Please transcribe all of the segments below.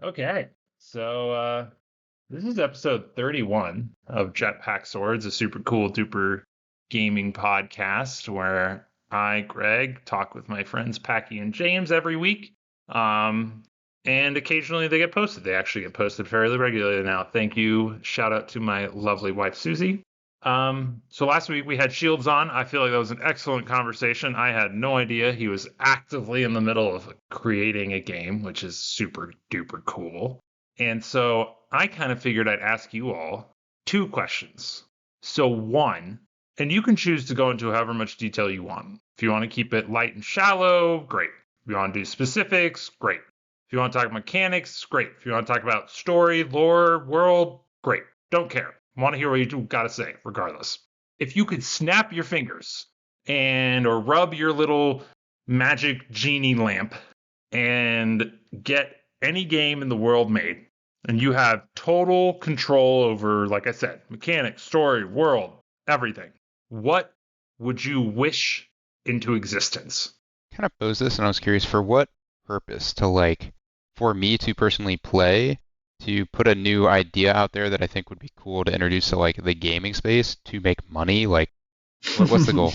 Okay. So this is episode 31 of Jetpack Swords, a super cool duper gaming podcast where I, Greg, talk with my friends Packy and James every week. Um, and occasionally they get posted. They actually get posted fairly regularly now. Thank you. Shout out to my lovely wife Susie. So last week we had Shields on. I feel like that was an excellent conversation. I had no idea he was actively in the middle of creating a game, which is super duper cool. And so I kind of figured I'd ask you all two questions. So one, and you can choose to go into however much detail you want. If you want to keep it light and shallow, great. If you want to do specifics, great. If you want to talk mechanics, great. If you want to talk about story, lore, world, great. Don't care. Want to hear what you got to say, regardless. If you could snap your fingers or rub your little magic genie lamp and get any game in the world made, and you have total control over, like I said, mechanics, story, world, everything, what would you wish into existence? Kind of posed this and I was curious for what purpose for me to personally play, to put a new idea out there that I think would be cool to introduce to the gaming space to make money. What's the goal?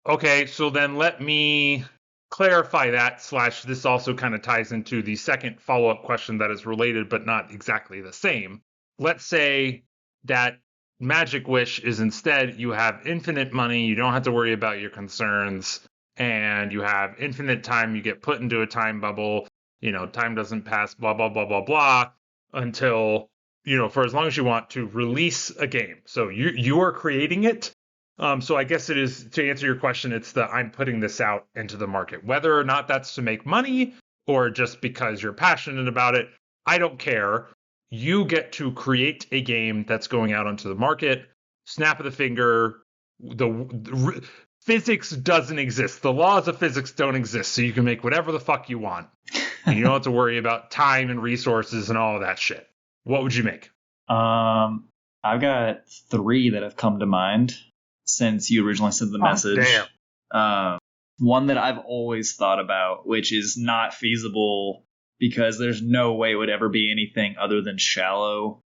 Okay, so then let me clarify that slash this also kind of ties into the second follow-up question that is related but not exactly the same. Let's say that magic wish is instead you have infinite money, you don't have to worry about your concerns, and you have infinite time, you get put into a time bubble, time doesn't pass, blah, blah, blah, blah, blah, until, for as long as you want to release a game. So you are creating it. So I guess it is, to answer your question, it's I'm putting this out into the market. Whether or not that's to make money or just because you're passionate about it, I don't care. You get to create a game that's going out onto the market. Snap of the finger. Physics doesn't exist. The laws of physics don't exist, so you can make whatever the fuck you want. And you don't have to worry about time and resources and all of that shit. What would you make? I've got three that have come to mind since you originally sent the message. Damn. One that I've always thought about, which is not feasible because there's no way it would ever be anything other than shallow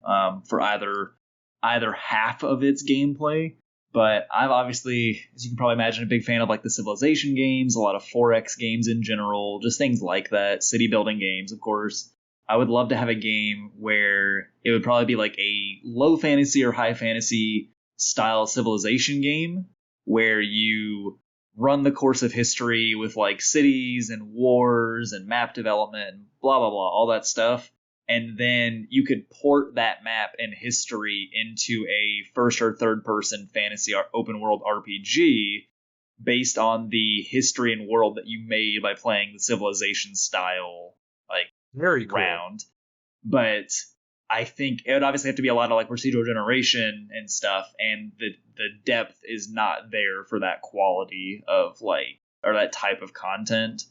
for either half of its gameplay. But I'm obviously, as you can probably imagine, a big fan of the Civilization games, a lot of 4X games in general, just things like that, city building games, of course. I would love to have a game where it would probably be like a low fantasy or high fantasy style Civilization game where you run the course of history with cities and wars and map development and blah, blah, blah, all that stuff. And then you could port that map and history into a first or third person fantasy open world RPG based on the history and world that you made by playing the Civilization style Very cool. round. But I think it would obviously have to be a lot of procedural generation and stuff, and the depth is not there for that quality of or that type of content.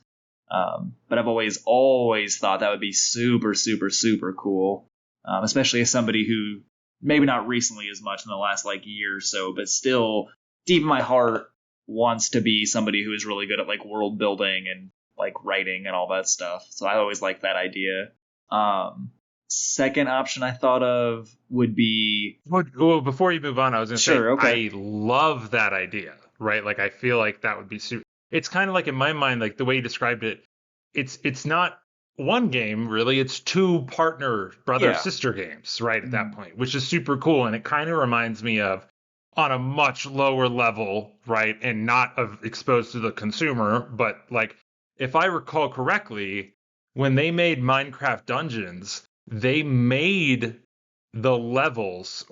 But I've always thought that would be super, super, super cool, especially as somebody who maybe not recently as much in the last year or so, but still deep in my heart wants to be somebody who is really good at world building and writing and all that stuff. So I always like that idea. Second option I thought of would be... Well, before you move on, I was going to say, okay. I love that idea, right? I feel like that would be super... It's kind of in my mind, the way you described it, it's not one game, really. It's two partner, brother-sister games, right, at that point, which is super cool. And it kind of reminds me of, on a much lower level, right, and not exposed to the consumer, but, if I recall correctly, when they made Minecraft Dungeons, they made the levels,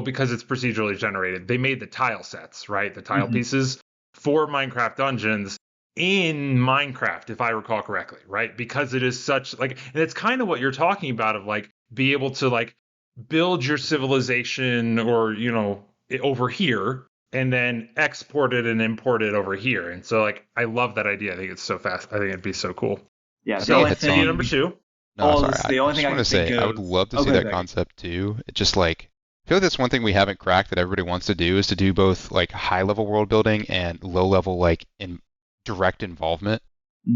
because it's procedurally generated, they made the tile sets, right? The tile pieces for Minecraft Dungeons in Minecraft, if I recall correctly, right? Because it is such and it's kind of what you're talking about of be able to build your civilization or, over here and then export it and import it over here. And so I love that idea. I think it's so fast. I think it'd be so cool. Yeah. So idea number two. No, sorry. The only thing I want to say, I would love to see that concept too. It just I feel like that's one thing we haven't cracked that everybody wants to do is to do both high level world building and low level in direct involvement.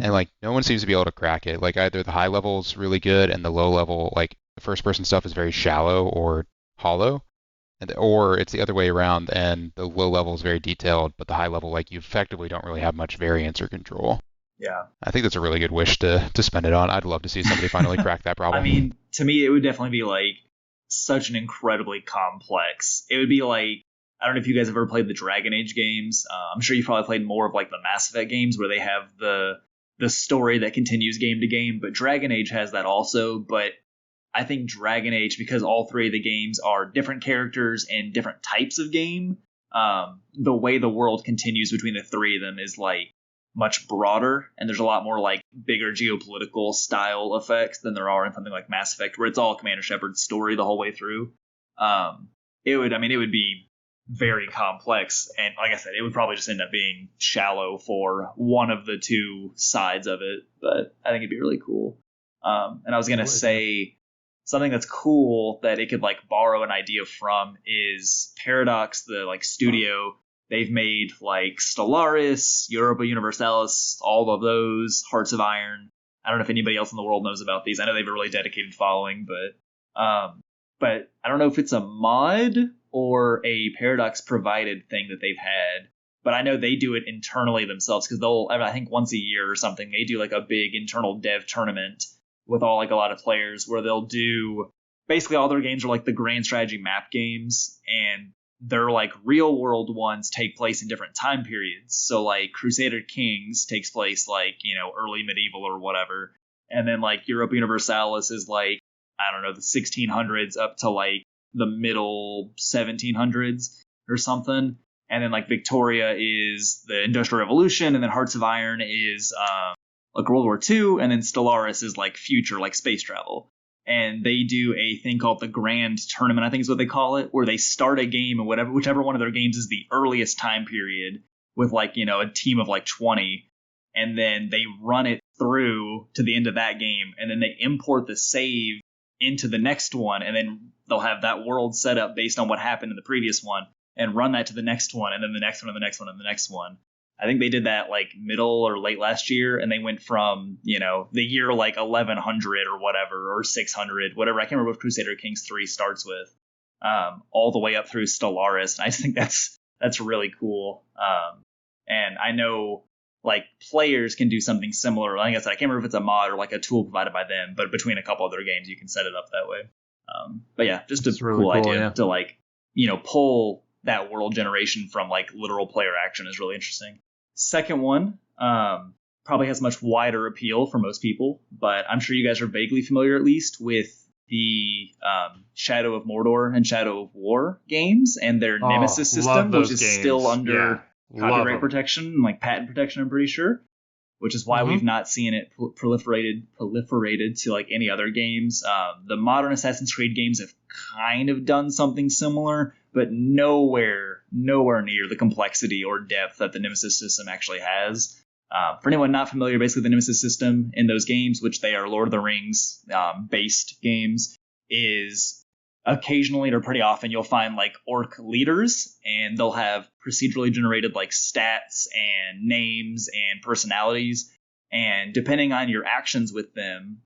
and like no one seems to be able to crack it. Like either the high level is really good and the low level, like the first person stuff is very shallow or hollow, or it's the other way around and the low level is very detailed, but the high level, like you effectively don't really have much variance or control. Yeah. I think that's a really good wish to spend it on. I'd love to see somebody finally crack that I problem. mean, to me, it would definitely be like such an incredibly complex. It would be like, I don't know if you guys have ever played the Dragon Age games. I'm sure you've probably played more of like the Mass Effect games where they have the story that continues game to game. But Dragon Age has that also. But I think Dragon Age, because all three of the games are different characters and different types of game, the way the world continues between the three of them is like much broader, and there's a lot more like bigger geopolitical style effects than there are in something like Mass Effect, where it's all Commander Shepard's story the whole way through. It would be very complex, and like I said, it would probably just end up being shallow for one of the two sides of it. But I think it'd be really cool. And I was gonna say something that's cool that it could like borrow an idea from is Paradox, the like studio. They've made like Stellaris, Europa Universalis, all of those, Hearts of Iron. I don't know if anybody else in the world knows about these. I know they have a really dedicated following, but I don't know if it's a mod or a Paradox provided thing that they've had. But I know they do it internally themselves because I think once a year or something, they do like a big internal dev tournament with all like a lot of players where they'll do basically all their games are like the grand strategy map games, and they're like real world ones take place in different time periods. So like Crusader Kings takes place like, early medieval or whatever. And then like Europa Universalis is like, I don't know, the 1600s up to like the middle 1700s or something. And then like Victoria is the Industrial Revolution, and then Hearts of Iron is like World War II, and then Stellaris is like future, like space travel. And they do a thing called the Grand Tournament, I think is what they call it, where they start a game and whichever one of their games is the earliest time period with like, a team of like 20, and then they run it through to the end of that game, and then they import the save into the next one, and then they'll have that world set up based on what happened in the previous one and run that to the next one, and then the next one, and the next one, and the next one. I think they did that like middle or late last year, and they went from, the year like 1100 or whatever, or 600, whatever. I can't remember what Crusader Kings 3 starts with, all the way up through Stellaris. And I just think that's really cool. And I know like players can do something similar. Like I said, I can't remember if it's a mod or like a tool provided by them, but between a couple other games, you can set it up that way. But yeah, just a really cool idea yeah. to like, pull that world generation from like literal player action is really interesting. Second one probably has much wider appeal for most people, but I'm sure you guys are vaguely familiar at least with the Shadow of Mordor and Shadow of War games and their Nemesis system, which is games. still under copyright 'em. protection, like patent protection, I'm pretty sure, which is why we've not seen it proliferated to like any other games. The modern Assassin's Creed games have kind of done something similar, but nowhere near the complexity or depth that the Nemesis system actually has. For anyone not familiar, basically the Nemesis system in those games, which they are Lord of the Rings based games, is occasionally or pretty often you'll find like orc leaders, and they'll have procedurally generated like stats and names and personalities, and depending on your actions with them,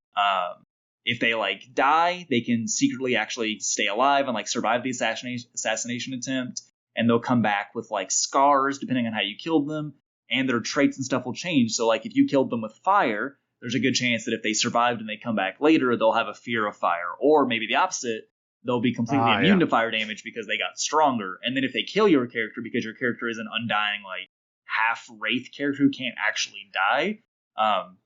if they like die, they can secretly actually stay alive and like survive the assassination attempt, and they'll come back with like scars depending on how you killed them, and their traits and stuff will change. So like if you killed them with fire, there's a good chance that if they survived and they come back later, they'll have a fear of fire, or maybe the opposite, they'll be completely immune to fire damage because they got stronger. And then if they kill your character because your character is an undying like half wraith character who can't actually die,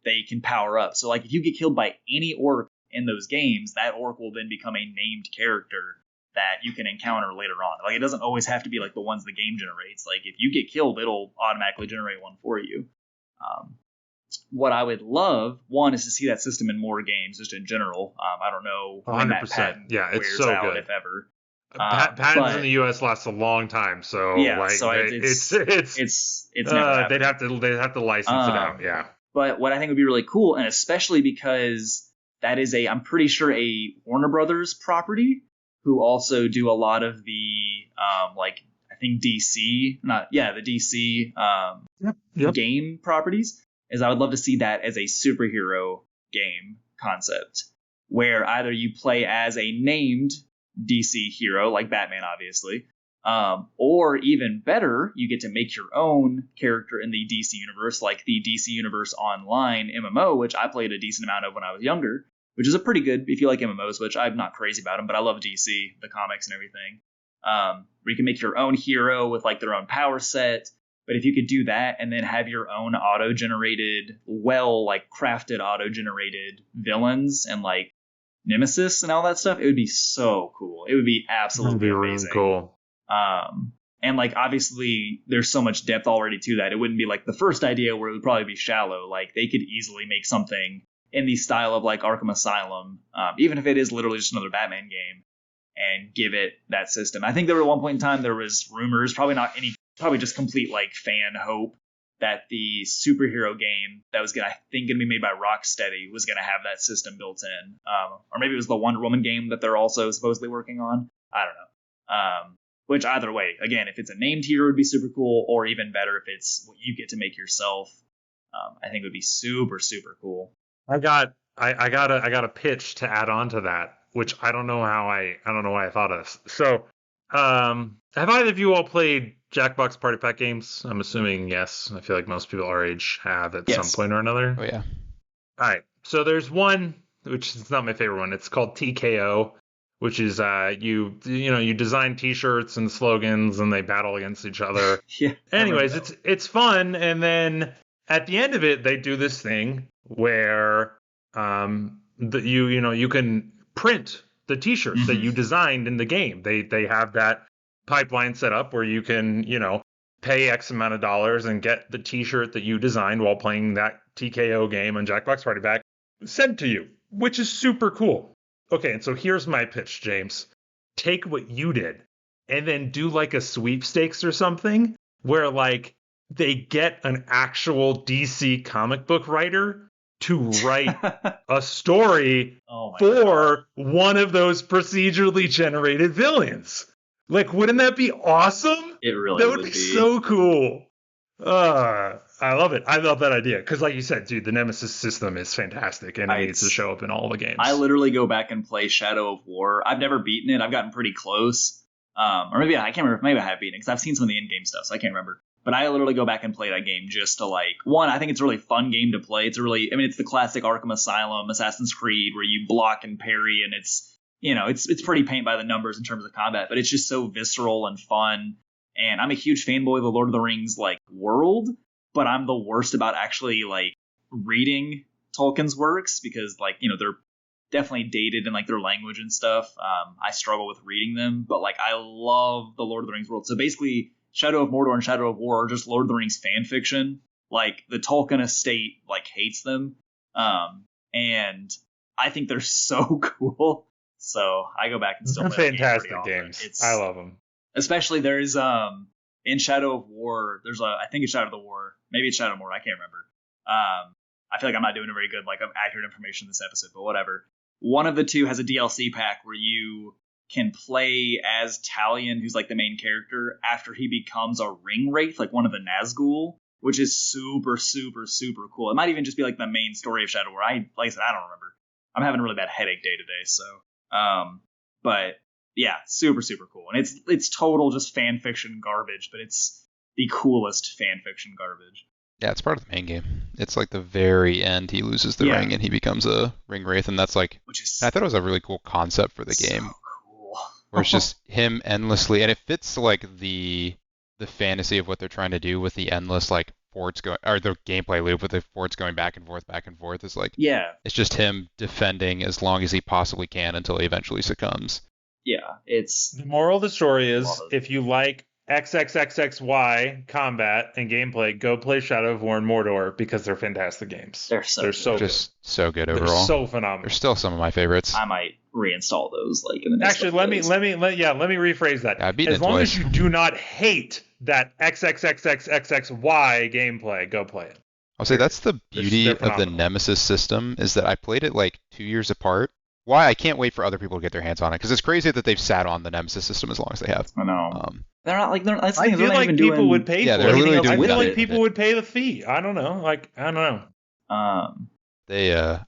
they can power up. So like if you get killed by any orc in those games, that orc will then become a named character that you can encounter later on. Like it doesn't always have to be like the ones the game generates. Like if you get killed, it'll automatically generate one for you. What I would love, one, is to see that system in more games, just in general. I don't know when 100%. That patent it's wears so out, good. if ever. Patents in the U.S. last a long time, so yeah, like so it's never they'd have to license it out, yeah. But what I think would be really cool, and especially because that is I'm pretty sure a Warner Brothers property, who also do a lot of the like I think the DC game properties. is I would love to see that as a superhero game concept, where either you play as a named DC hero, like Batman, obviously, or even better, you get to make your own character in the DC universe, like the DC Universe Online MMO, which I played a decent amount of when I was younger, which is a pretty good, if you like MMOs, which I'm not crazy about them, but I love DC, the comics and everything, where you can make your own hero with like their own power set. But if you could do that and then have your own auto-generated, like crafted auto-generated villains and like Nemesis and all that stuff, it would be so cool. It would be absolutely amazing. Really cool. And like obviously there's so much depth already to that. It wouldn't be like the first idea where it would probably be shallow. Like they could easily make something in the style of like Arkham Asylum, even if it is literally just another Batman game, and give it that system. I think there were at one point in time there was rumors, probably just complete like fan hope, that the superhero game that was gonna be made by Rocksteady was gonna have that system built in, or maybe it was the Wonder Woman game that they're also supposedly working on. I don't know. Which either way, again, if it's a named hero, would be super cool, or even better if it's what you get to make yourself. I think it would be super, super cool. I got a pitch to add on to that, which I don't know why I thought of. So, have either of you all played Jackbox Party Pack games? I'm assuming yes. I feel like most people our age have at some point or another. Oh yeah. All right. So there's one, which is not my favorite one. It's called TKO, which is you design T-shirts and slogans and they battle against each other. Yeah. Anyways, it's fun, and then at the end of it, they do this thing where you can print the T-shirts that you designed in the game. They have that pipeline set up where you can pay X amount of dollars and get the T-shirt that you designed while playing that TKO game on Jackbox Party Pack sent to you, which is super cool. Okay, and so here's my pitch, James. Take what you did and then do like a sweepstakes or something where like they get an actual DC comic book writer to write a story for one of those procedurally generated villains. Like, wouldn't that be awesome? It really would be so cool. I love it. I love that idea. Because like you said, dude, the Nemesis system is fantastic and it needs to show up in all the games. I literally go back and play Shadow of War. I've never beaten it. I've gotten pretty close. Or maybe I can't remember. Maybe I have beaten it because I've seen some of the in-game stuff, so I can't remember. But I literally go back and play that game just to I think it's a really fun game to play. It's the classic Arkham Asylum, Assassin's Creed, where you block and parry, and it's pretty paint by the numbers in terms of combat, but it's just so visceral and fun. And I'm a huge fanboy of the Lord of the Rings world, but I'm the worst about actually reading Tolkien's works because they're definitely dated in their language and stuff. I struggle with reading them, but I love the Lord of the Rings world. So basically, Shadow of Mordor and Shadow of War are just Lord of the Rings fan fiction. The Tolkien estate hates them, and I think they're so cool. So I go back and still play fantastic games. I love them. Especially there's in Shadow of War. I think it's Shadow of the War. Maybe it's Shadow of War. I can't remember. I feel like I'm not doing a very good of accurate information in this episode, but whatever. One of the two has a DLC pack where you can play as Talion, who's the main character, after he becomes a ring wraith, one of the Nazgul, which is super, super, super cool. It might even just be the main story of Shadow War. Like I said, I don't remember. I'm having a really bad headache day today, so but yeah, super, super cool. And it's total just fan fiction garbage, but it's the coolest fan fiction garbage. Yeah, it's part of the main game. It's the very end he loses the ring and he becomes a ring wraith, and that's I thought it was a really cool concept for the game. So cool. Where it's just him endlessly, and it fits the fantasy of what they're trying to do with the endless forts going, or the gameplay loop with the forts going back and forth. It's it's just him defending as long as he possibly can until he eventually succumbs. Yeah, it's the moral of the story is if you like XXXXY combat and gameplay, go play Shadow of War and Mordor because they're fantastic games. They're so just good. So good overall. They're so phenomenal. They're still some of my favorites. I might reinstall those in the next. Actually, let me rephrase that. Yeah, as long as you do not hate that XXXXXY gameplay, go play it. I'll say that's the beauty of the Nemesis system is that I played it 2 years apart. Why I can't wait for other people to get their hands on it because it's crazy that they've sat on the Nemesis system as long as they have. I know. They're not like that's the I thing, they're feel not like even people doing would pay Yeah, for they're it. anything literally else doing I with feel like it. people would pay the fee. I don't know. Like, I don't know.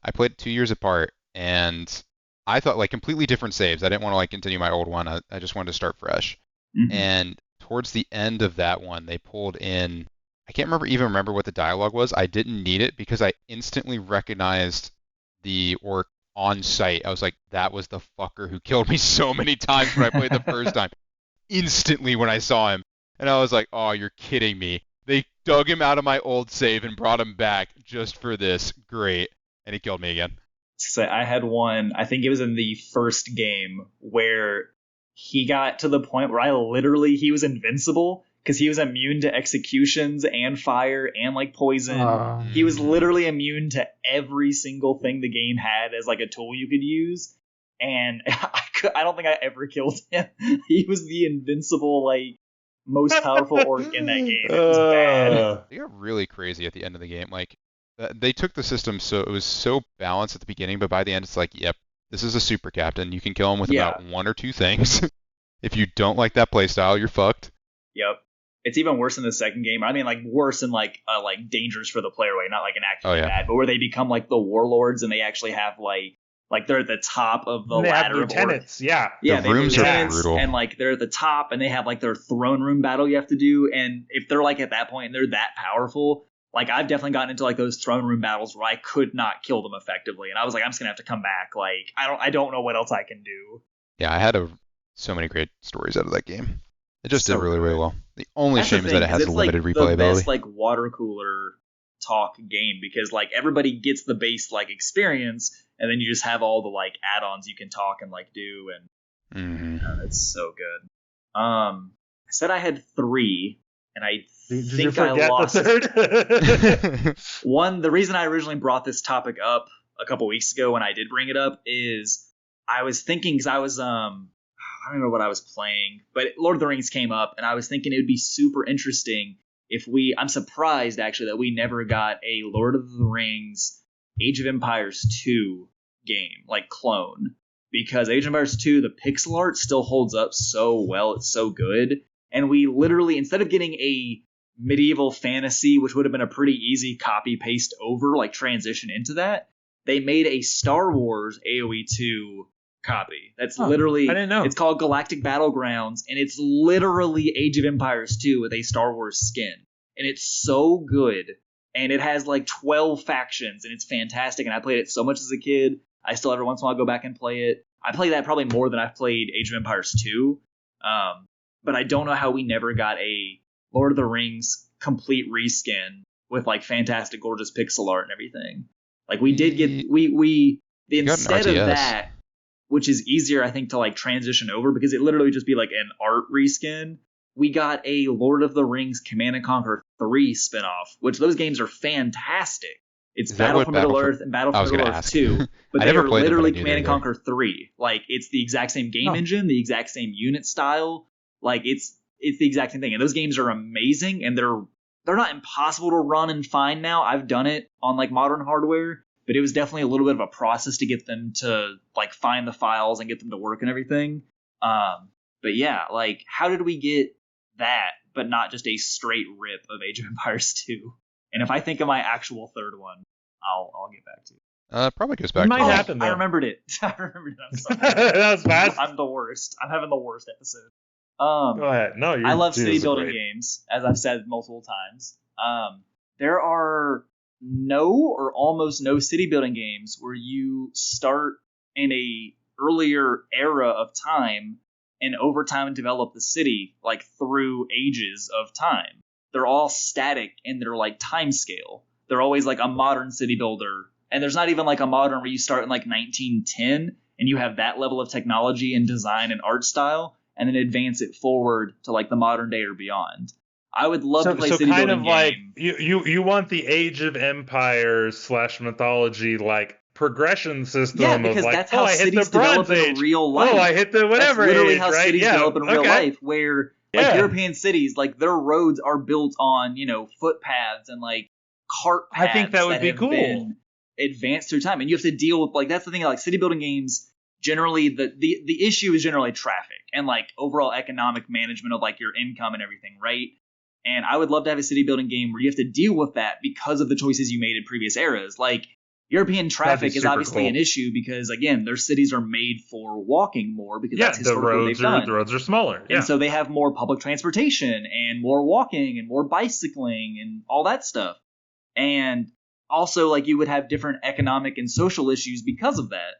I played 2 years apart, and I thought like completely different saves. I didn't want to like continue my old one. I just wanted to start fresh. Mhm. And towards the end of that one, they pulled in. I can't remember what the dialogue was. I didn't need it because I instantly recognized the orc on sight. I was like, that was the fucker who killed me so many times when I played the first time. Instantly when I saw him, and I was like, oh, you're kidding me. They dug him out of my old save and brought him back just for this. Great. And he killed me again. So I had one, I think it was in the first game, where he got to the point where he was invincible because he was immune to executions and fire and like poison. He was literally immune to every single thing the game had as like a tool you could use. And I don't think I ever killed him. He was the invincible, like, most powerful orc in that game. It was bad. They got really crazy at the end of the game. Like, they took the system so it was so balanced at the beginning, but by the end it's like, yep, this is a super captain. You can kill him with Yeah. about one or two things. If you don't like that playstyle, you're fucked. Yep. It's even worse in the second game. I mean, like, worse in like dangerous for the player way, not like an actively bad, but where they become like the warlords and they actually have like they're at the top of the They have ladder lieutenants, of yeah. Yeah, The they have rooms are lieutenants, brutal. and like they're at the top and they have like their throne room battle you have to do. And if they're like at that point and they're that powerful, like I've definitely gotten into like those throne room battles where I could not kill them effectively. And I was like, I'm just gonna have to come back. Like I don't know what else I can do. Yeah, I had so many great stories out of that game. It just So did really, really good. well. The only That's shame the is that thing, it 'cause has it's limited like the best replayability. like water cooler talk game because like everybody gets the base like experience and then you just have all the like add-ons you can talk and like do and it's so good. I said I had 3 and I Did you think I forget lost the third? one. The reason I originally brought this topic up a couple weeks ago when I did bring it up is I was thinking because I was I don't remember what I was playing, but Lord of the Rings came up, and I was thinking it would be super interesting if I'm surprised, actually, that we never got a Lord of the Rings Age of Empires 2 game, like clone. Because Age of Empires 2, the pixel art still holds up so well. It's so good. And we literally, instead of getting a medieval fantasy, which would have been a pretty easy copy-paste over, like transition into that, they made a Star Wars AoE 2 copy. That's literally, I didn't know. It's called Galactic Battlegrounds, and it's literally Age of Empires 2 with a Star Wars skin. And it's so good. And it has like 12 factions, and it's fantastic. And I played it so much as a kid. I still every once in a while go back and play it. I play that probably more than I've played Age of Empires 2. But I don't know how we never got a Lord of the Rings complete reskin with like fantastic, gorgeous pixel art and everything. Like we did get we instead of that, which is easier, I think, to like transition over because it literally would just be like an art reskin. We got a Lord of the Rings Command and Conquer 3 spinoff, which those games are fantastic. It's Battle for Middle Earth and Battle for Middle Earth 2, but they are literally Command and Conquer 3. Like it's the exact same game engine, the exact same unit style. Like it's the exact same thing, and those games are amazing, and they're not impossible to run and find now. I've done it on like modern hardware. But it was definitely a little bit of a process to get them to like find the files and get them to work and everything. But yeah, like how did we get that, but not just a straight rip of Age of Empires 2? And if I think of my actual third one, I'll get back to you. Probably goes back. It might happen though. I remembered it. I remembered it. I'm sorry. That was fast. I'm the worst. I'm having the worst episode. Go ahead. No, I love city building games, as I've said multiple times. There are no or almost no city building games where you start in a earlier era of time and over time develop the city like through ages of time. They're all static in their like time scale. They're always like a modern city builder, and there's not even like a modern where you start in like 1910 and you have that level of technology and design and art style and then advance it forward to like the modern day or beyond. I would love to play city building game. So kind of like you want the Age of Empires / mythology like progression system. Yeah, because of like, that's how cities develop in real life. Oh, I hit the whatever. That's literally age, how right? cities develop in real life, where like European cities, like their roads are built on footpaths and like cart paths. I think that would be cool. Been advanced through time, and you have to deal with like that's the thing. Like city building games generally the issue is generally traffic and like overall economic management of like your income and everything, right? And I would love to have a city building game where you have to deal with that because of the choices you made in previous eras. Like European traffic is obviously an issue because, again, their cities are made for walking more because that's historically what they've done. The roads are smaller. And so they have more public transportation and more walking and more bicycling and all that stuff. And also, like, you would have different economic and social issues because of that.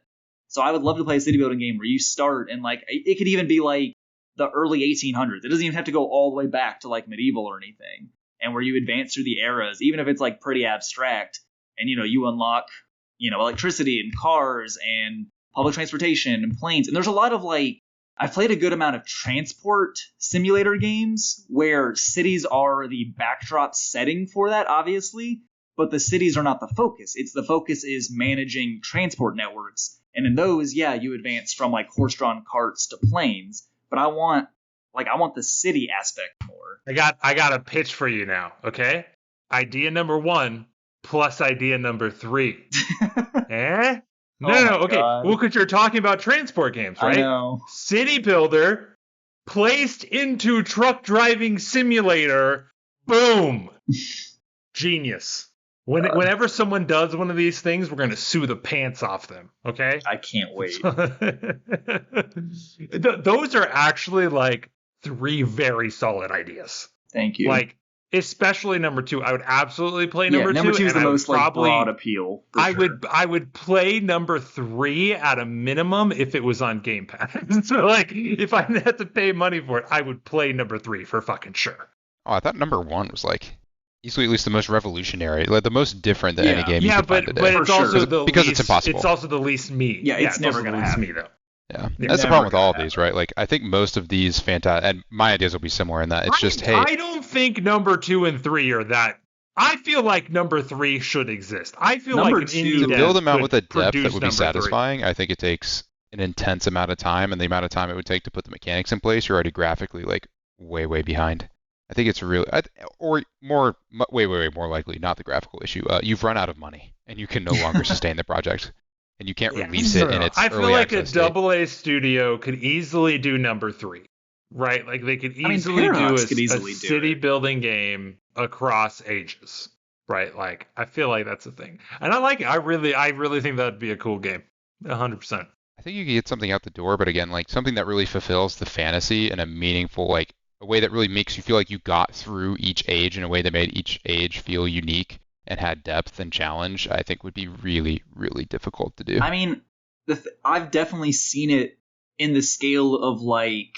So I would love to play a city building game where you start and, like, it could even be like the early 1800s. It doesn't even have to go all the way back to like medieval or anything. And where you advance through the eras, even if it's like pretty abstract, and you unlock electricity and cars and public transportation and planes. And there's a lot of like, I've played a good amount of transport simulator games where cities are the backdrop setting for that, obviously, but the cities are not the focus. The focus is managing transport networks. And in those, yeah, you advance from like horse-drawn carts to planes. But I want the city aspect more. I got a pitch for you now, okay? Idea number 1 plus idea number 3. Eh? No, okay. God. Well, because you're talking about transport games, right? I know. City Builder placed into truck driving simulator. Boom. Genius. Whenever someone does one of these things, we're going to sue the pants off them, okay? I can't wait. Those are actually like 3 very solid ideas. Thank you. Like, especially number 2. I would absolutely play number 2. Number 2 is the most probably, broad appeal. I would play number 3 at a minimum if it was on Game Pass. So like, if I had to pay money for it, I would play number 3 for fucking sure. Oh, I thought number 1 was like easily at least the most revolutionary, like the most different than any game you could find today. But it's also because it's impossible. It's also the least me. Yeah, it's never going to happen. Me though. Yeah, that's the problem with all of these, right? Like, I think most of these fantastic, and my ideas will be similar in that it's I don't think number 2 and 3 are that. I feel like number 3 should exist. I feel number like two, to build them out with a depth that would be 3. satisfying. I think it takes an intense amount of time, and the amount of time it would take to put the mechanics in place, you're already graphically like way behind. I think it's really, way more likely, not the graphical issue. You've run out of money, and you can no longer sustain the project, and you can't release it in its I feel like a state. AA studio could easily do number 3, right? Like they could easily do a city building game across ages, right? Like I feel like that's a thing, and I like it. I really think that'd be a cool game, 100%. I think you can get something out the door, but again, like something that really fulfills the fantasy in a meaningful, like a way that really makes you feel like you got through each age in a way that made each age feel unique and had depth and challenge, I think would be really, really difficult to do. I mean, I've definitely seen it in the scale of like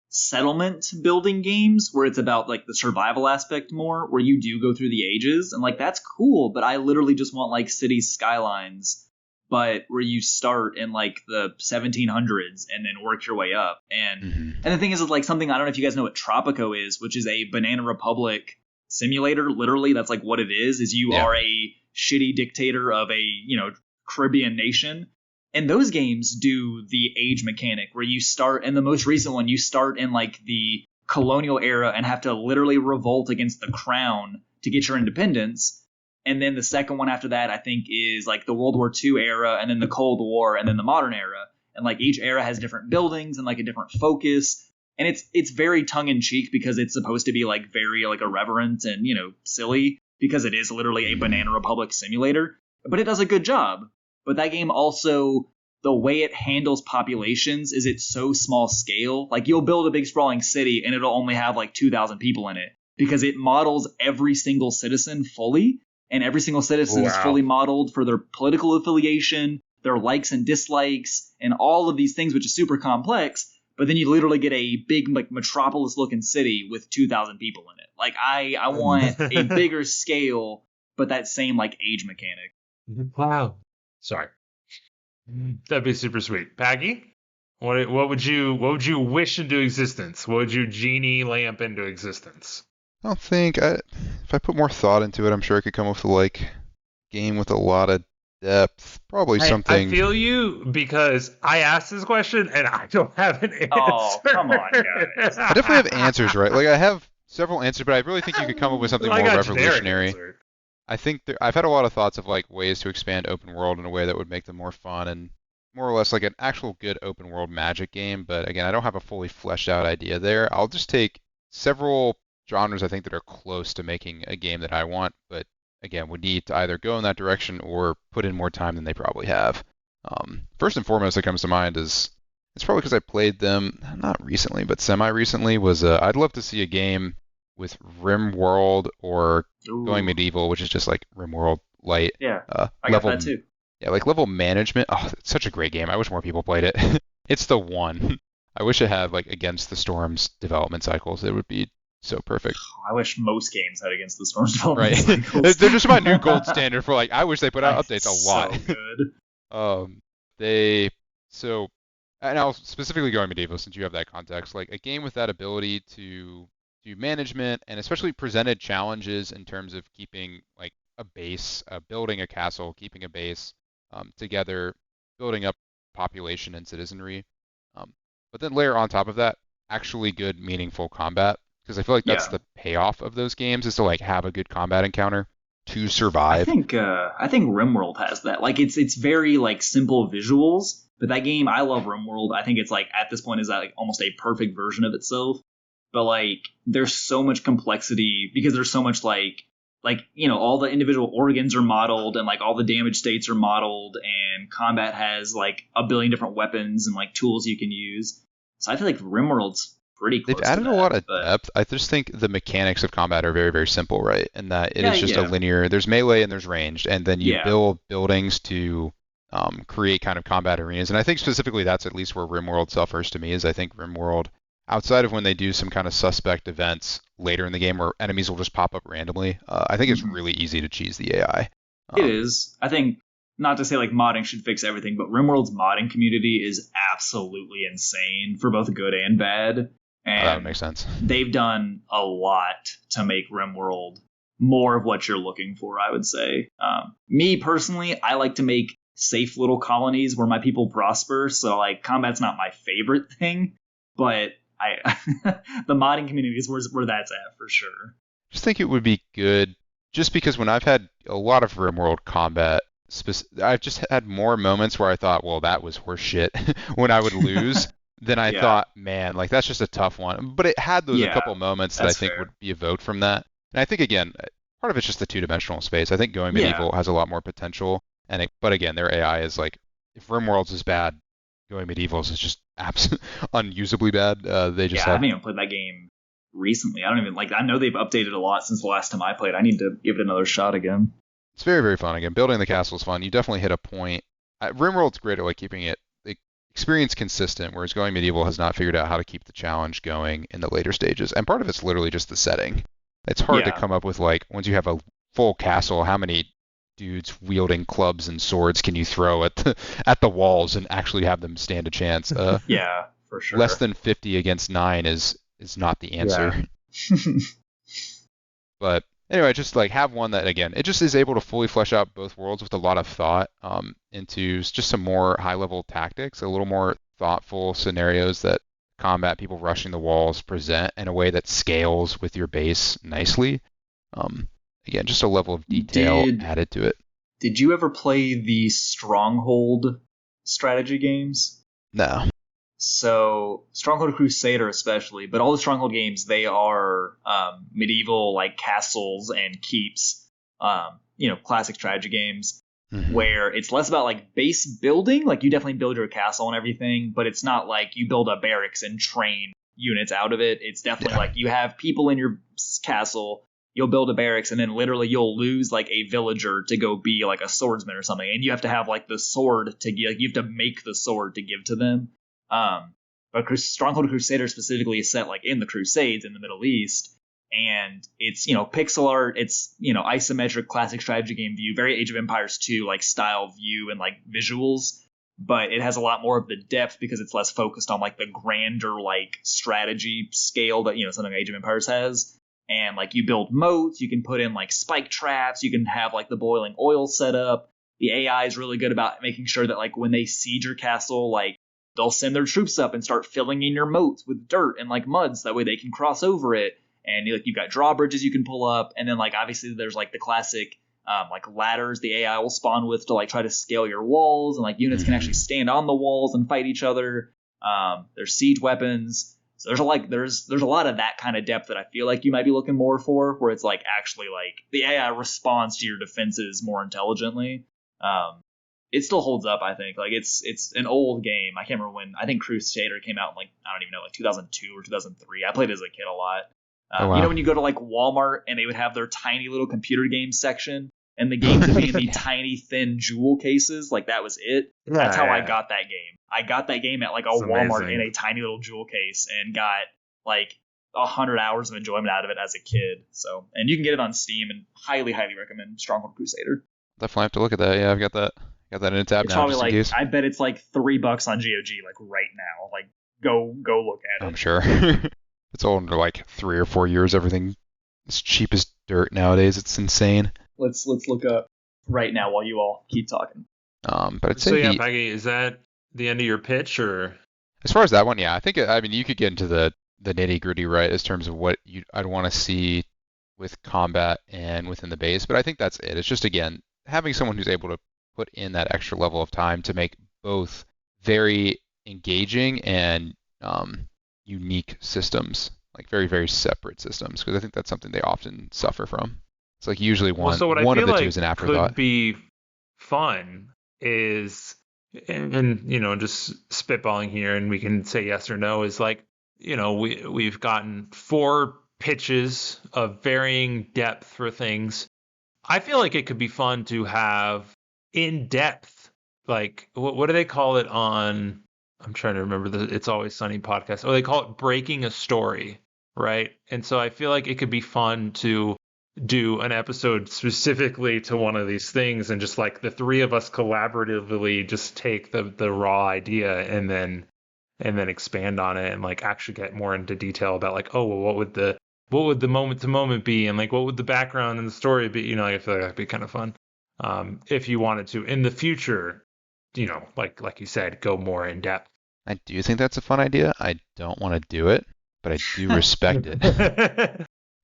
settlement building games where it's about like the survival aspect more, where you do go through the ages, and like that's cool, but I literally just want like city skylines, but where you start in like the 1700s and then work your way up. And the thing is like something, I don't know if you guys know what Tropico is, which is a Banana Republic simulator. Literally, that's like what it is you are a shitty dictator of a, Caribbean nation. And those games do the age mechanic where you start, and the most recent one, you start in like the colonial era and have to literally revolt against the crown to get your independence. And then the second one after that, I think, is like the World War II era, and then the Cold War, and then the modern era. And like each era has different buildings and like a different focus. And it's very tongue in cheek because it's supposed to be like very like irreverent and, silly because it is literally a Banana Republic simulator. But it does a good job. But that game also, the way it handles populations is it's so small scale. Like you'll build a big sprawling city and it'll only have like 2,000 people in it because it models every single citizen fully. And every single citizen is fully modeled for their political affiliation, their likes and dislikes, and all of these things, which is super complex. But then you literally get a big like metropolis-looking city with 2,000 people in it. Like I want a bigger scale, but that same like age mechanic. Wow. Sorry. That'd be super sweet. Paggy, what would you wish into existence? What would you genie lamp into existence? I don't think if I put more thought into it, I'm sure I could come up with like game with a lot of depth. Probably something. I feel you because I asked this question and I don't have an answer. Oh, come on, guys. I definitely have answers, right? Like I have several answers, but I really think you could come up with something more revolutionary. I think I've had a lot of thoughts of like ways to expand open world in a way that would make them more fun and more or less like an actual good open world Magic game, but again, I don't have a fully fleshed out idea there. I'll just take several genres I think that are close to making a game that I want, but again, would need to either go in that direction or put in more time than they probably have. First and foremost that comes to mind is it's probably because I played them not recently, but semi-recently. Was I'd love to see a game with RimWorld or Going Ooh. Medieval, which is just like RimWorld light. Yeah, I got Level, that too. yeah, like level management. Oh, it's such a great game. I wish more people played it. It's the one. I wish it had like Against the Storm's development cycles. It would be so perfect. I wish most games had Against the Storm's Right. development They're cycles. just about new gold standard for like I wish they put out updates a lot. So good. They so and I'll specifically go on medieval since you have that context. Like a game with that ability to do management and especially presented challenges in terms of keeping like a base, building a castle, keeping a base together, building up population and citizenry. But then layer on top of that actually good, meaningful combat because I feel like that's Yeah. the payoff of those games is to like have a good combat encounter to survive. I think RimWorld has that. Like it's very like simple visuals, but that game I love RimWorld. I think it's like at this point is like almost a perfect version of itself. But like there's so much complexity because there's so much like all the individual organs are modeled and like all the damage states are modeled and combat has like a billion different weapons and like tools you can use. So I feel like RimWorld's pretty close They've to added a that. lot of But depth. I just think the mechanics of combat are very, very simple, right? And that it is just a yeah. linear, there's melee and there's ranged, and then you Yeah. build buildings to create kind of combat arenas. And I think specifically that's at least where RimWorld suffers to me, is I think RimWorld, outside of when they do some kind of suspect events later in the game where enemies will just pop up randomly, I think it's Mhm. really easy to cheese the AI. It is. I think not to say like modding should fix everything, but RimWorld's modding community is absolutely insane for both good and bad. That would make And sense. they've done a lot to make RimWorld more of what you're looking for, I would say. Me personally, I like to make safe little colonies where my people prosper. So like combat's not my favorite thing, but I the modding community is where that's at for sure. Just think it would be good, just because when I've had a lot of RimWorld combat, I've just had more moments where I thought, well, that was horse shit when I would lose. Then I Yeah. thought, man, like that's just a tough one. But it had those a Yeah, couple moments that I that's think fair. would be evoked from that. And I think again, part of it's just the two-dimensional space. I think Going Yeah. Medieval has a lot more potential. But again, their AI is like, if RimWorlds is bad, Going Medievals is just unusably bad. They just Yeah, I have haven't even played that game recently. I don't even like. I know they've updated a lot since the last time I played. I need to give it another shot again. It's very, very fun. Again, building the castle is fun. You definitely hit a point. RimWorld's great at like keeping it the experience consistent, whereas Going Medieval has not figured out how to keep the challenge going in the later stages. And part of it's literally just the setting. It's hard to Yeah, come up with like once you have a full castle, how many dudes wielding clubs and swords can you throw at the walls and actually have them stand a chance? yeah, for Less sure. than 50 against 9 is not the answer. Yeah. But anyway, just like have one that again, it just is able to fully flesh out both worlds with a lot of thought into just some more high level tactics, a little more thoughtful scenarios that combat people rushing the walls present in a way that scales with your base nicely. Um, Again, just a level of detail Did added to it. Did you ever play the Stronghold strategy games? No. So Stronghold Crusader especially, but all the Stronghold games they are medieval like castles and keeps, classic strategy games Mhm. where it's less about like base building, like you definitely build your castle and everything, but it's not like you build a barracks and train units out of it. It's definitely Yeah. like you have people in your castle, you'll build a barracks, and then literally you'll lose like a villager to go be like a swordsman or something, and you have to have like the sword to give, like, you have to make the sword to give to them. But Stronghold Crusader specifically is set like in the Crusades in the Middle East, and it's pixel art, it's isometric classic strategy game view, very Age of Empires 2 like style view and like visuals, but it has a lot more of the depth because it's less focused on like the grander like strategy scale that something Age of Empires has. And like you build moats, you can put in like spike traps, you can have like the boiling oil set up. The AI is really good about making sure that like when they siege your castle, like they'll send their troops up and start filling in your moats with dirt and like muds. That way they can cross over it. And like you've got drawbridges you can pull up, and then like obviously there's like the classic like ladders the AI will spawn with to like try to scale your walls, and like units can actually stand on the walls and fight each other. There's siege weapons. So there's a lot of that kind of depth that I feel like you might be looking more for, where it's like actually like the AI responds to your defenses more intelligently. It still holds up, I think. Like it's an old game. I can't remember when. I think Crusader came out in like, I don't even know, like 2002 or 2003. I played it as a kid a lot. Oh, wow. You know, when you go to like Walmart and they would have their tiny little computer games section, and the games would be in the tiny thin jewel cases, like that was it. That's how I got that game. I got that game at like a It's Walmart amazing. in a tiny little jewel case and got like 100 hours of enjoyment out of it as a kid. So, and you can get it on Steam, and highly recommend Stronghold Crusader. Definitely have to look at that. Yeah, I've got that. Got that in a tab It's now, probably just in like, case. I bet it's like $3 on GOG like right now. Like go look at it. I'm sure. It's all under like 3 or 4 years. Everything is cheap as dirt nowadays. It's insane. Let's look up right now while you all keep talking. But I'd So say yeah, Peggy, is that the end of your pitch, or? as far as that one, yeah, I mean, you could get into the nitty gritty, right, as terms of what I'd want to see with combat and within the base. But I think that's it. It's just, again, having someone who's able to put in that extra level of time to make both very engaging and unique systems, like very, very separate systems, because I think that's something they often suffer from. It's like usually So what I one of feel the two like is an afterthought. could be fun is, and you know, just spitballing here, and we can say yes or no, is like, you know, we've gotten 4 pitches of varying depth for things. I feel like it could be fun to have in depth, like what do they call it on? I'm trying to remember the It's Always Sunny podcast. Oh, they call it breaking a story, right? And so I feel like it could be fun to do an episode specifically to one of these things, and just like the 3 of us collaboratively just take the raw idea and then expand on it, and like actually get more into detail about like, oh well, what would the moment to moment be, and like what would the background and the story be, you know. Like, I feel like that'd be kind of fun if you wanted to in the future, you know, like you said, go more in depth. I do think that's a fun idea. I don't want to do it, but I do respect it.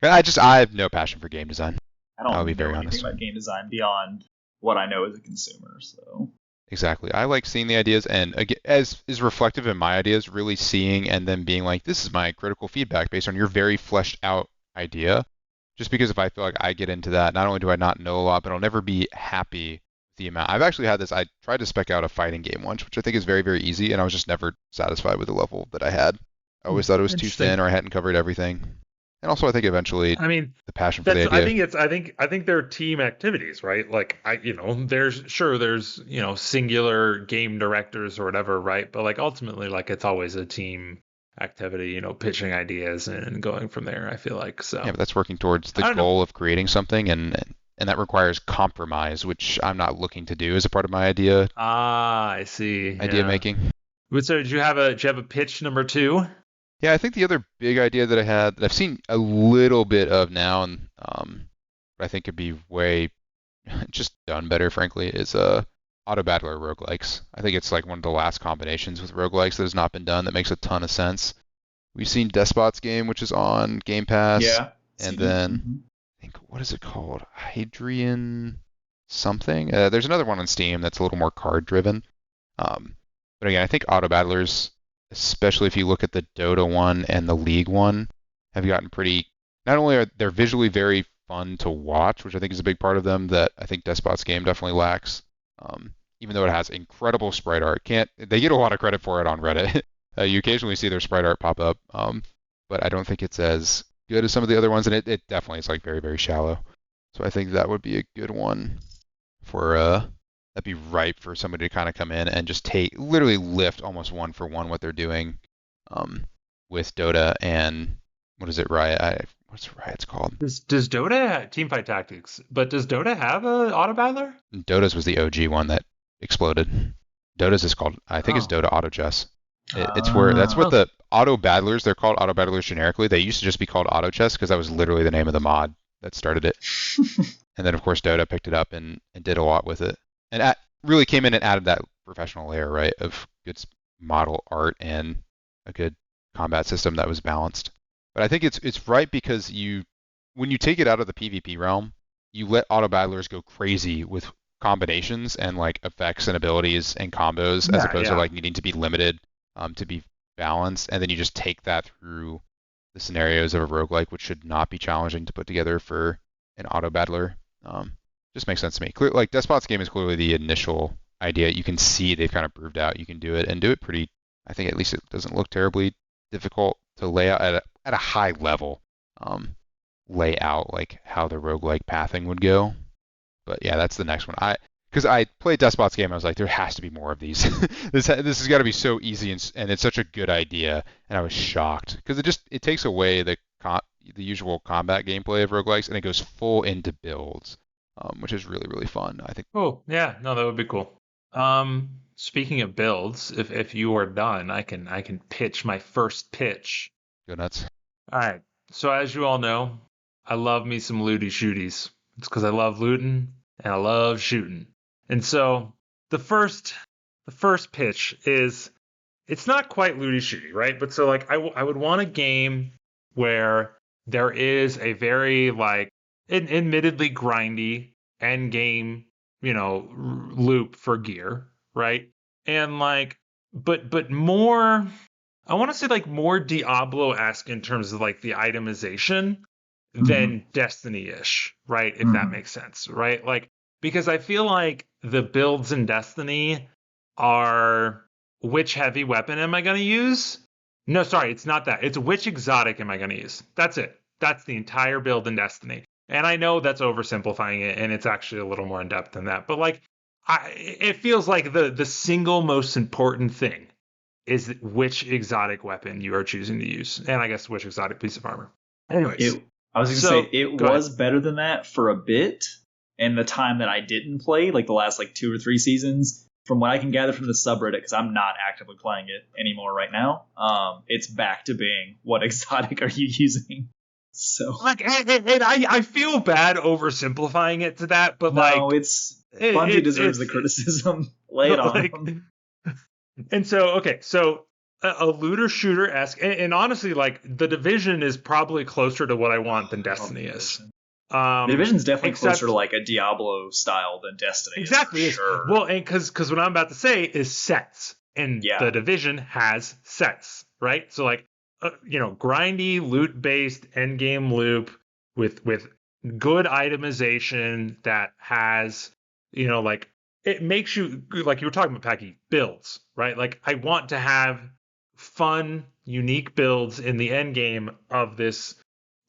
I have no passion for game design. I don't I'll be know very anything honest. about game design beyond what I know as a consumer. So Exactly. I like seeing the ideas, and again, as is reflective in my ideas, really seeing and then being like, this is my critical feedback based on your very fleshed out idea. Just because if I feel like I get into that, not only do I not know a lot, but I'll never be happy with the amount. I've actually had this. I tried to spec out a fighting game once, which I think is very, very easy, and I was just never satisfied with the level that I had. I always thought it was too thin, or I hadn't covered everything. And also, I think eventually, I mean, the passion for the idea. I think they're team activities, right? Like there's you know, singular game directors or whatever, right? But like ultimately, like it's always a team activity, you know, pitching ideas and going from there. I feel like so. Yeah, but that's working towards the goal of creating something, and that requires compromise, which I'm not looking to do as a part of my idea. I see. Idea making. But so, do you have a pitch number 2? Yeah, I think the other big idea that I had that I've seen a little bit of now, and I think could be way just done better, frankly, is auto battler roguelikes. I think it's like one of the last combinations with roguelikes that has not been done that makes a ton of sense. We've seen Despot's game, which is on Game Pass. yeah, And then I think, what is it called? Hadrian something? There's another one on Steam that's a little more card driven. But again, I think auto battlers, especially if you look at the Dota one and the League one, have gotten pretty. Not only are they visually very fun to watch, which I think is a big part of them that I think Despot's game definitely lacks. Even though it has incredible sprite art, they get a lot of credit for it on Reddit. You occasionally see their sprite art pop up, but I don't think it's as good as some of the other ones, and it definitely is like very, very shallow. So I think that would be a good one for that'd be ripe for somebody to kind of come in and just literally lift almost one for one what they're doing with Dota and what is it, Riot? What's Riot's called? Does Dota Teamfight Tactics? But does Dota have a auto battler? Dota's was the OG one that exploded. Dota's is called, I think it's Dota Auto Chess. It's where that's what the auto battlers, they're called auto battlers generically. They used to just be called auto chess because that was literally the name of the mod that started it. And then of course Dota picked it up and did a lot with it. And really came in and added that professional layer, right, of good model art and a good combat system that was balanced. But I think it's right because when you take it out of the PvP realm you let auto battlers go crazy with combinations and like effects and abilities and combos as Yeah, opposed to yeah. like needing to be limited to be balanced, and then you just take that through the scenarios of a roguelike, which should not be challenging to put together for an auto battler. Just makes sense to me. Like Despot's game is clearly the initial idea. You can see they've kind of proved out you can do it and do it pretty. I think at least it doesn't look terribly difficult to lay out at a high level. Lay out like how the roguelike pathing would go. But yeah, that's the next one. Because I played Despot's game, I was like, there has to be more of these. This has got to be so easy and it's such a good idea, and I was shocked because it takes away the usual combat gameplay of roguelikes and it goes full into builds, which is really really fun. I think. Cool. Yeah, no, that would be cool. Speaking of builds, if you are done, I can pitch my first pitch. Go nuts. All right. So as you all know, I love me some looty shooties. It's because I love looting and I love shooting. And so the first pitch is it's not quite looty shooty, right? But so like I would want a game where there is a very like admittedly grindy end game, loop for gear, right? And like but more I want to say like more Diablo-esque in terms of like the itemization than Destiny-ish, right? If that makes sense, right? Like because I feel like the builds in Destiny are which heavy weapon am I going to use? No, sorry, it's not that. It's which exotic am I going to use? That's it. That's the entire build in Destiny. And I know that's oversimplifying it, and it's actually a little more in depth than that. But like, it feels like the single most important thing is which exotic weapon you are choosing to use, and I guess which exotic piece of armor. Anyways, I was going to say it was better than that for a bit, and the time that I didn't play, like the last like 2 or 3 seasons, from what I can gather from the subreddit, because I'm not actively playing it anymore right now, it's back to being what exotic are you using? So like, and I feel bad oversimplifying it to that, but no, like, Bungie deserves the criticism. Lay it on them. And so, okay, so a looter shooter esque, and honestly, like the Division is probably closer to what I want than Destiny is. The Division's definitely closer to like a Diablo style than Destiny. Exactly. Sure. Well, and because what I'm about to say is sets, and the Division has sets, right? So like, grindy loot based end game loop with good itemization that has, like it makes you, like you were talking about, Packy, builds, right? Like I want to have fun, unique builds in the end game of this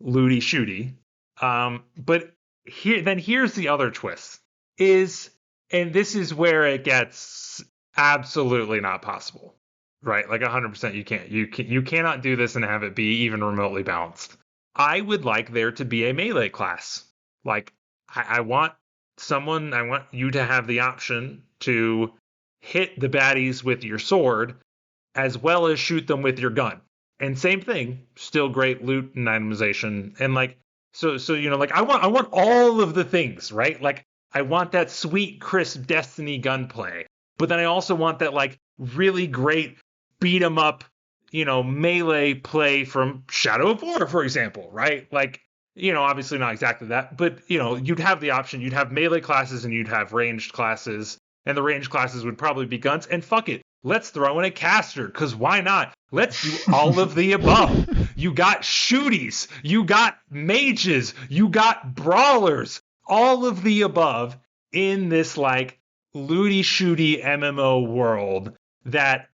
looty shooty. But here's the other twist and this is where it gets absolutely not possible, right? Like 100% you cannot do this and have it be even remotely balanced. I would like there to be a melee class. Like I want you to have the option to hit the baddies with your sword as well as shoot them with your gun. And same thing, still great loot and itemization. And like, so like I want all of the things, right? Like I want that sweet, crisp Destiny gunplay, but then I also want that like really great beat 'em up, melee play from Shadow of War, for example, right? Like, obviously not exactly that, but you'd have the option. You'd have melee classes and you'd have ranged classes, and the ranged classes would probably be guns. And fuck it, let's throw in a caster, because why not? Let's do all of the above. You got shooties, you got mages, you got brawlers, all of the above in this like looty shooty MMO world that,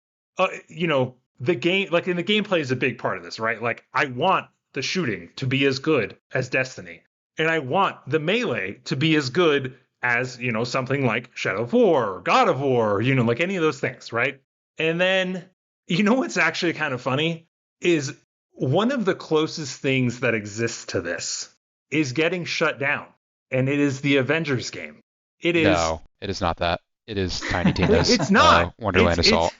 the game, like in the gameplay is a big part of this, right? Like I want the shooting to be as good as Destiny, and I want the melee to be as good as, something like Shadow of War or God of War, like any of those things, right? And then, what's actually kind of funny is one of the closest things that exists to this is getting shut down, and it is the Avengers game. No, it is not that. It is Tiny Tina's It's not. Wonderland Assault.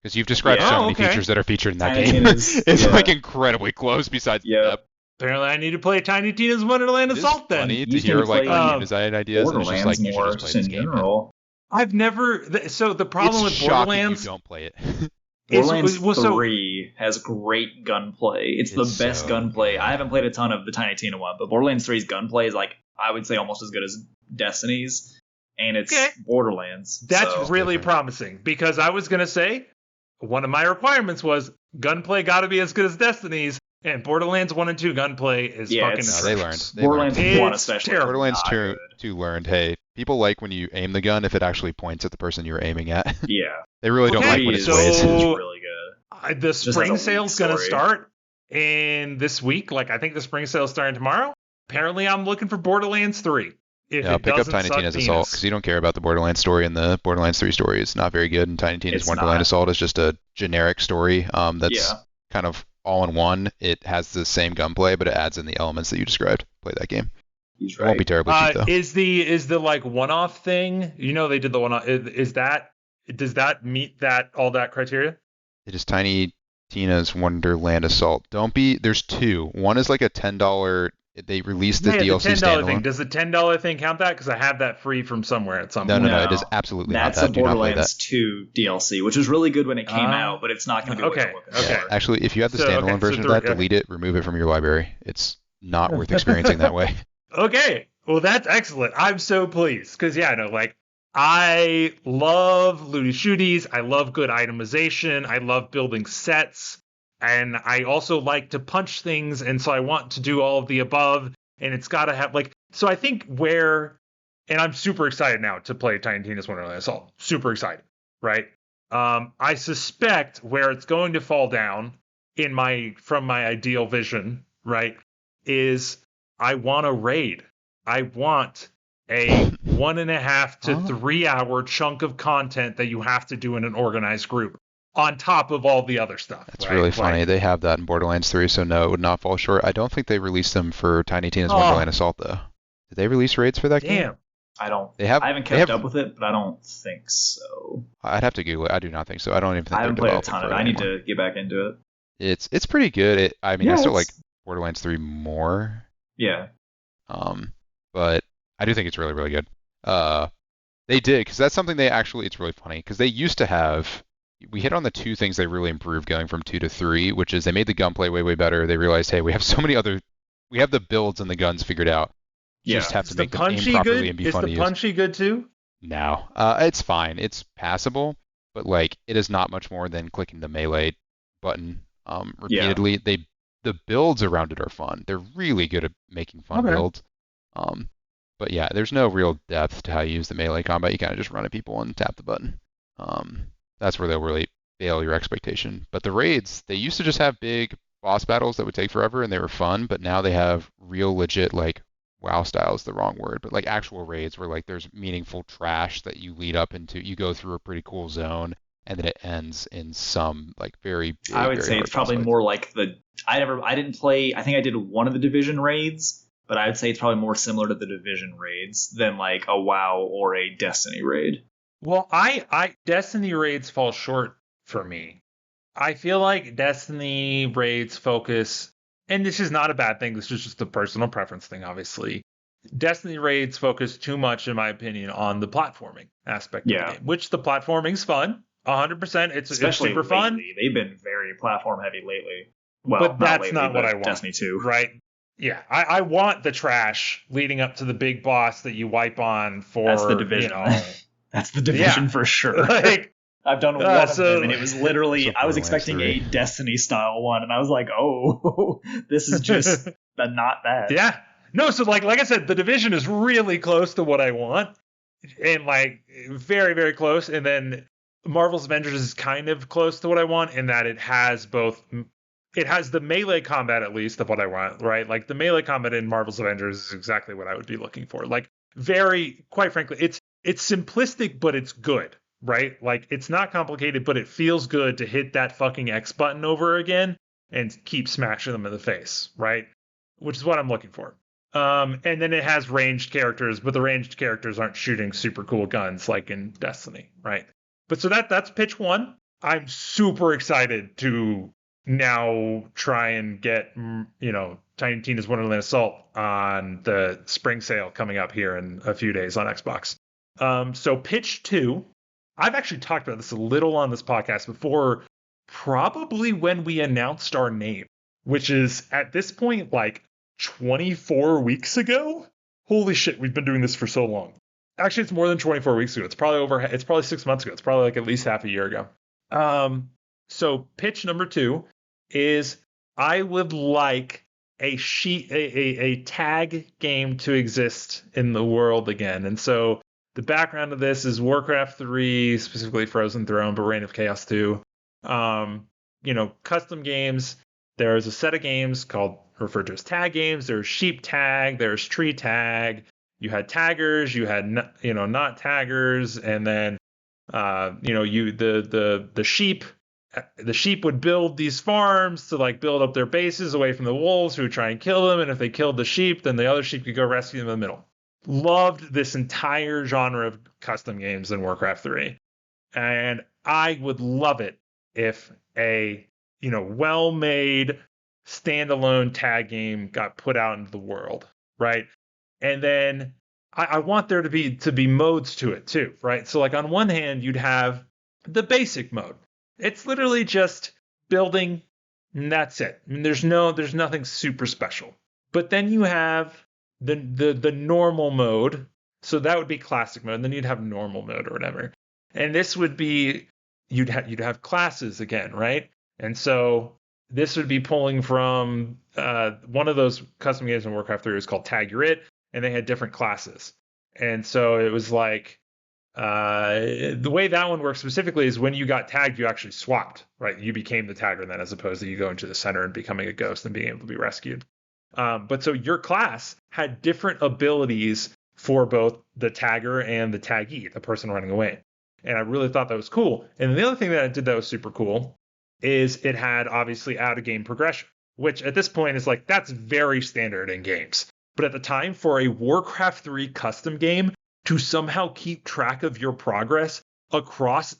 Because you've described so many features that are featured in that Tiny game. It's like incredibly close besides that. Apparently I need to play Tiny Tina's Wonderland Assault then. Funny to hear like design ideas, and it's just like you should just play this game. I've never. So the problem with Borderlands, you don't play it. Borderlands 3 has great gunplay. It's the best gunplay. I haven't played a ton of the Tiny Tina one, but Borderlands 3's gunplay is like I would say almost as good as Destiny's, and it's Okay. Borderlands. That's so. really different. promising, because I was going to say one of my requirements was gunplay got to be as good as Destiny's, and Borderlands 1 and 2 gunplay is fucking No, they learned. atrocious. They learned. Borderlands 1 It's especially. terrible. Borderlands not 2, good. 2 learned, hey, people like when you aim the gun if it actually points at the person you're aiming at. Yeah. They really don't Okay, like when it Three sways. so- is really good. The Just spring has a sale's weak going to story. start in this week. Like, I think the spring sale's starting tomorrow. Apparently, I'm looking for Borderlands 3. If Yeah, it pick up doesn't Tiny suck Tina's penis. Assault because you don't care about the Borderlands story, and the Borderlands 3 story is not very good, and Tiny Tina's It's Wonderland not. Assault is just a generic story that's Yeah. kind of all in one. It has the same gunplay, but it adds in the elements that you described. Play that game. He's It won't be right. terribly cheap, though. Is the like one-off thing? You know, they did the one-off. Does that meet all that criteria? It is Tiny Tina's Wonderland Assault. There's two. One is like a $10. They released the Yeah, DLC the $10 thing. standalone. Does the $10 thing count that? Because I have that free from somewhere at some No, point. no, it is absolutely That's not a that. Do not play that. Borderlands 2 DLC, which was really good when it came Ah. out, but it's not going to be what Okay, you're looking okay. for. Actually, if you have the So, standalone okay, so version of three- that, delete it, remove it from your library. It's not worth experiencing that way. Okay, well that's excellent. I'm so pleased because I love looty shooties. I love good itemization. I love building sets, and I also like to punch things. And so I want to do all of the above. And it's got to have so I think and I'm super excited now to play Tiny Tina's Wonderland Assault. Super excited, right? I suspect where it's going to fall down from my ideal vision, right, is I want a raid. I want a 1.5 to 3 hour chunk of content that you have to do in an organized group on top of all the other stuff. That's right? really funny. They have that in Borderlands 3, so no, it would not fall short. I don't think they released them for Tiny Tina's Wonderland Assault, though. Did they release raids for that game? Damn. I don't. I haven't kept up with it, but I don't think so. I'd have to Google it. I do not think so. I don't even think I haven't they're played a developing ton for of it it. I need anymore. to get back into it. It's pretty good. I Yeah, still like it's- Borderlands 3 more. Yeah. But I do think it's really, really good. They did, because that's something it's really funny, because they used to have, we hit on the two things they really improved going from 2 to 3, which is they made the gunplay way, way better. They realized, hey, we have the builds and the guns figured out. Yeah. Just have Is to the make them aim punchy properly good? and be Is fun the to use. punchy good too? No, it's fine. It's passable, but it is not much more than clicking the melee button repeatedly. The builds around it are fun. They're really good at making fun Okay. builds. But yeah, there's no real depth to how you use the melee combat. You kind of just run at people and tap the button. That's where they'll really fail your expectation. But the raids, they used to just have big boss battles that would take forever and they were fun, but now they have real legit WoW style is the wrong word, but actual raids where there's meaningful trash that you lead up into. You go through a pretty cool zone and then it ends in some very big, I would very say hard it's probably boss fight. more like I didn't play, I think I did one of the Division raids, but I would say it's probably more similar to the Division raids than a WoW or a Destiny raid. Well, I Destiny raids fall short for me. I feel like Destiny raids focus, and this is not a bad thing, this is just a personal preference thing, obviously. Destiny raids focus too much, in my opinion, on the platforming aspect of the game, which the platforming's fun, 100%. It's Especially super lately. fun. They've been very platform heavy lately. Well, But that's lately, not what but I want. Destiny 2. Right? Yeah, I want the trash leading up to the big boss that you wipe on for. That's the Division. That's the Division for sure. I've done one of them, and it was literally, I was expecting a Destiny style one, and I was like, oh, this is just not that. Yeah. No, so like I said, the Division is really close to what I want, and very, very close. And then Marvel's Avengers is kind of close to what I want in that it has the melee combat, at least, of what I want, right? The melee combat in Marvel's Avengers is exactly what I would be looking for. Very, quite frankly, it's simplistic, but it's good, right? It's not complicated, but it feels good to hit that fucking X button over again and keep smashing them in the face, right? Which is what I'm looking for. And then it has ranged characters, but the ranged characters aren't shooting super cool guns like in Destiny, right? But so that's pitch one. I'm super excited to now try and get, Tiny Tina's Wonderland Assault on the spring sale coming up here in a few days on Xbox. So pitch two, I've actually talked about this a little on this podcast before, probably when we announced our name, which is at this point 24 weeks ago. holy shit, we've been doing this for so long. Actually, it's more than 24 weeks ago. It's probably 6 months ago. It's probably like at least half a year ago. So pitch number 2 is I would like a tag game to exist in the world again. And so the background of this is Warcraft 3, specifically Frozen Throne, but Reign of Chaos 2. Custom games. There's a set of games referred to as tag games. There's sheep tag, there's tree tag. You had taggers, you had not taggers, and then the sheep would build these farms to like build up their bases away from the wolves who would try and kill them, and if they killed the sheep, then the other sheep could go rescue them in the middle. Loved this entire genre of custom games in Warcraft 3. And I would love it if a well-made standalone tag game got put out into the world, right? And then I want there to be modes to it too, right? So like on one hand, you'd have the basic mode. It's literally just building, and that's it. I mean, there's nothing super special. But then you have the normal mode. So that would be classic mode. And then you'd have normal mode or whatever. And this would be you'd have classes again, right? And so this would be pulling from one of those custom games in Warcraft 3 was called Tag Your It, and they had different classes. And so it was like the way that one works specifically is when you got tagged, you actually swapped, right? You became the tagger then, as opposed to you going to the center and becoming a ghost and being able to be rescued. But so your class had different abilities for both the tagger and the taggee, the person running away. And I really thought that was cool. And the other thing that it did that was super cool is it had obviously out of game progression, which at this point is like, that's very standard in games. But at the time, for a Warcraft 3 custom game to somehow keep track of your progress across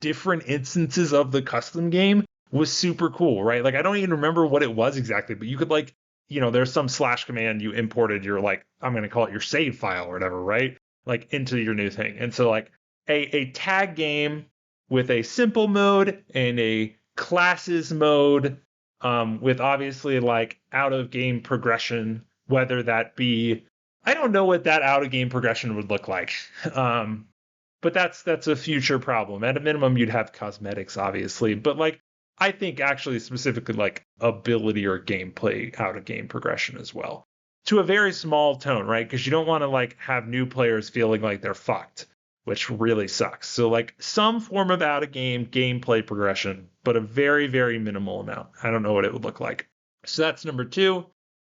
different instances of the custom game was super cool, right? Like, I don't even remember what it was exactly, but you could like, there's some slash command you imported your like, I'm going to call it your save file or whatever, right? Like into your new thing. And so like a tag game with a simple mode and a classes mode with obviously like out of game progression, whether that be, I don't know what that out of game progression would look like. But that's a future problem. At a minimum, you'd have cosmetics, obviously, but like, I think actually specifically like ability or gameplay out of game progression as well, to a very small tone, right? Because you don't want to like have new players feeling like they're fucked, which really sucks. So like some form of out of game gameplay progression, but a very, very minimal amount. I don't know what it would look like. So that's number 2.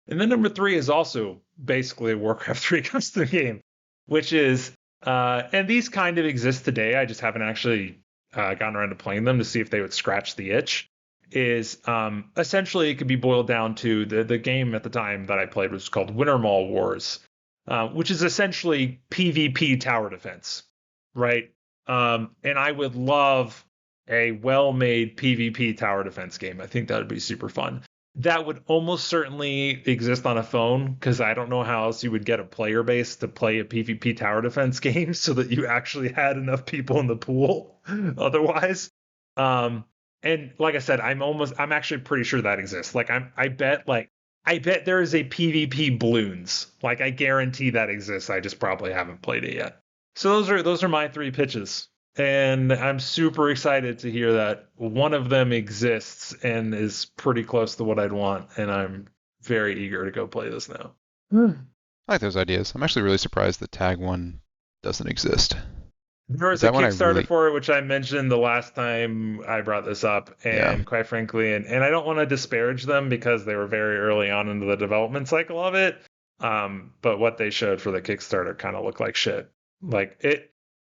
And then number 3 is also basically a Warcraft 3 custom game, which is, and these kind of exist today. I just haven't actually gotten around to playing them to see if they would scratch the itch. Is essentially it could be boiled down to the game at the time that I played was called Wintermall Wars, which is essentially PvP tower defense, right? And I would love a well-made PvP tower defense game. I think that would be super fun. That would almost certainly exist on a phone, because I don't know how else you would get a player base to play a PvP tower defense game so that you actually had enough people in the pool otherwise. And like I said, I'm actually pretty sure that exists. Like I bet there is a PvP Bloons. Like I guarantee that exists. I just probably haven't played it yet. So those are my 3 pitches. And I'm super excited to hear that one of them exists and is pretty close to what I'd want. And I'm very eager to go play this now. I like those ideas. I'm actually really surprised the tag one doesn't exist. There was a Kickstarter for it, which I mentioned the last time I brought this up. And quite frankly, and I don't want to disparage them because they were very early on into the development cycle of it. But what they showed for the Kickstarter kind of looked like shit. Like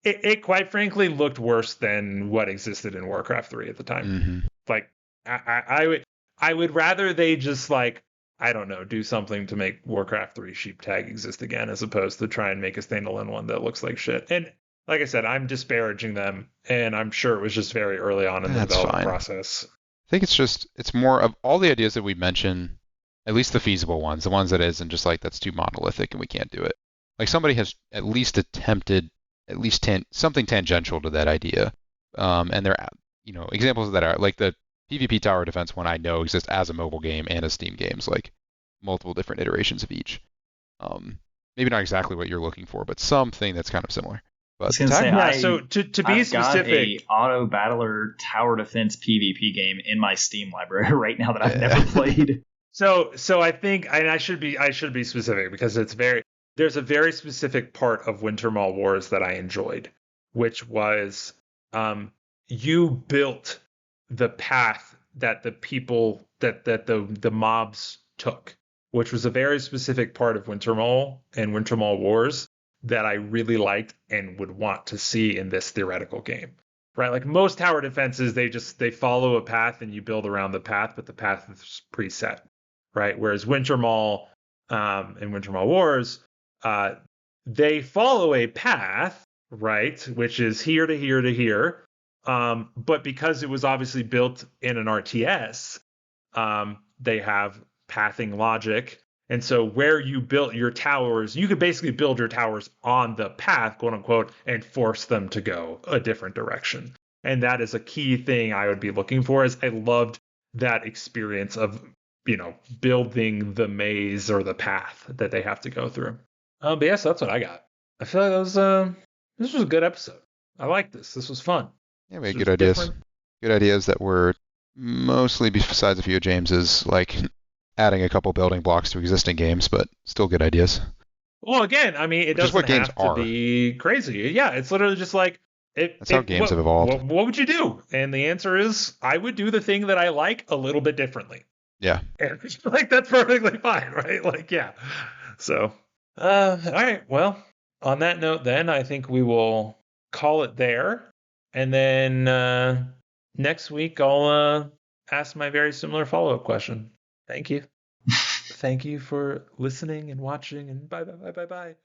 it quite frankly looked worse than what existed in Warcraft 3 at the time. Mm-hmm. Like I would rather they just like, I don't know, do something to make Warcraft 3 sheep tag exist again, as opposed to try and make a standalone one that looks like shit. And like I said, I'm disparaging them, and I'm sure it was just very early on in the development process. I think it's more of all the ideas that we mentioned, at least the feasible ones, the ones that isn't just like that's too monolithic and we can't do it. Like somebody has at least attempted at least something tangential to that idea. And there are, examples of that are like the PvP tower defense one I know exists as a mobile game and a Steam games, like multiple different iterations of each. maybe not exactly what you're looking for, but something that's kind of similar. I was But the gonna say, tag, Yeah, so to be I've got specific, a auto battler tower defense PvP game in my Steam library right now that I've Yeah. never played. so I think, and I should be specific because there's a very specific part of Wintermall Wars that I enjoyed, which was you built the path that the people that the mobs took, which was a very specific part of Wintermall and Wintermall Wars that I really liked and would want to see in this theoretical game. Right? Like most tower defenses, they follow a path and you build around the path, but the path is preset. Right? Whereas Wintermall and Wintermall Wars, uh, they follow a path, right, which is here to here to here. But because it was obviously built in an RTS, they have pathing logic. And so where you built your towers, you could basically build your towers on the path, quote unquote, and force them to go a different direction. And that is a key thing I would be looking for. Is I loved that experience of, building the maze or the path that they have to go through. But yes, that's what I got. I feel like this was a good episode. I like this. This was fun. yeah, we had This good was ideas. different. Good ideas that were mostly, besides a few of James's, like adding a couple building blocks to existing games, but still good ideas. Well, again, I mean, it Which is what doesn't games have to are. be crazy. Yeah, it's literally just like That's how games have evolved. What would you do? And the answer is, I would do the thing that I like a little bit differently. Yeah. And like that's perfectly fine, right? Like, yeah. So, all right. Well, on that note, then I think we will call it there, and then next week I'll ask my very similar follow-up question. Thank you. Thank you for listening and watching, and bye.